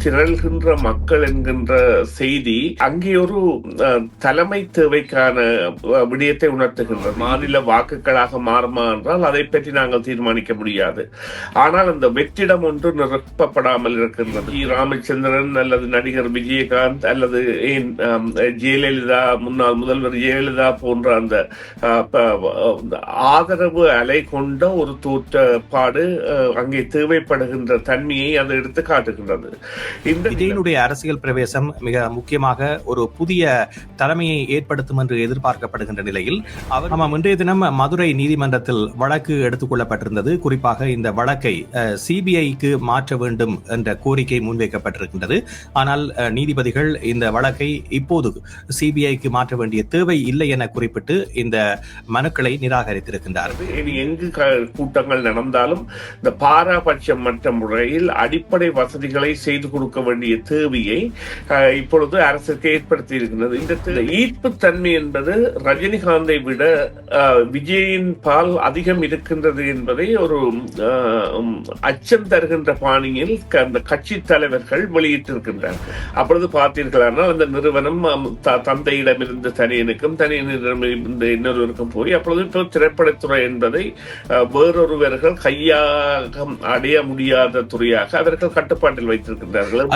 திரள்கின்ற மக்கள் என்கின்ற செய்தி அங்கே ஒரு தலைமை தேவைக்கான விடயத்தை உணர்த்துகின்றது. மாநில வாக்குகளாக மாறுமா என்றால் அதை பற்றி நாங்கள் தீர்மானிக்க முடியாது. ஆனால் அந்த வெற்றிடம் ஒன்று நிரப்பப்படாமல் இருக்கின்றது. ராமச்சந்திரன் அல்லது நடிகர் விஜயகாந்த் அல்லது ஜெயலலிதா, முன்னாள் முதல்வர் ஜெயலலிதா போன்ற அந்த ஆதரவு அலை கொண்ட ஒரு தோற்றப்பாடு அங்கே தேவைப்படுகின்ற தன்மையை அது எடுத்து காட்டுகின்றது. விஜயனுடைய அரசியல் பிரவேசம் மிக முக்கியமாக ஒரு புதிய தலைமையை ஏற்படுத்தும் என்று எதிர்பார்க்கப்படுகின்ற நிலையில் அவர் இன்றைய தினம் மதுரை நீதிமன்றத்தில் வழக்கு எடுத்துக் கொள்ளப்பட்டிருந்தது. குறிப்பாக இந்த வழக்கை சிபிஐக்கு மாற்ற வேண்டும் என்ற கோரிக்கை முன்வைக்கப்பட்டிருக்கின்றது. ஆனால் நீதிபதிகள் இந்த வழக்கை இப்போது சிபிஐக்கு மாற்ற வேண்டிய தேவை இல்லை என குறிப்பிட்டு இந்த மனுக்களை நிராகரித்திருக்கின்றார்கள். எங்கு கூட்டங்கள் நடந்தாலும் இந்த பாராபட்சம் மற்ற முறையில் அடிப்படை வசதிகளை செய்து கொடுக்க வேண்டிய தேவையை இப்பொழுது அரசுக்கு ஏற்படுத்தி இருக்கின்றது. இந்த ஈர்ப்பு தன்மை என்பது ரஜினிகாந்தை விட விஜயின் பால் அதிகம் இருக்கின்றது என்பதை ஒரு அச்சம் தருகின்ற பாணியில் அந்த கட்சி தலைவர்கள் வெளியிட்டிருக்கின்றனர். அப்பொழுது பார்த்தீர்களானால் அந்த நிறுவனம் தந்தையிடமிருந்து தனியனுக்கும் தனியனிடமிருந்து இன்னொருவருக்கும் போய் அப்பொழுது திரைப்படத்துறை என்பதை வேறொருவர்கள் கையாக அடைய முடியாத துறையாக அவர்கள் கட்டுப்பாட்டில் வைத்திருக்கின்றார்கள்.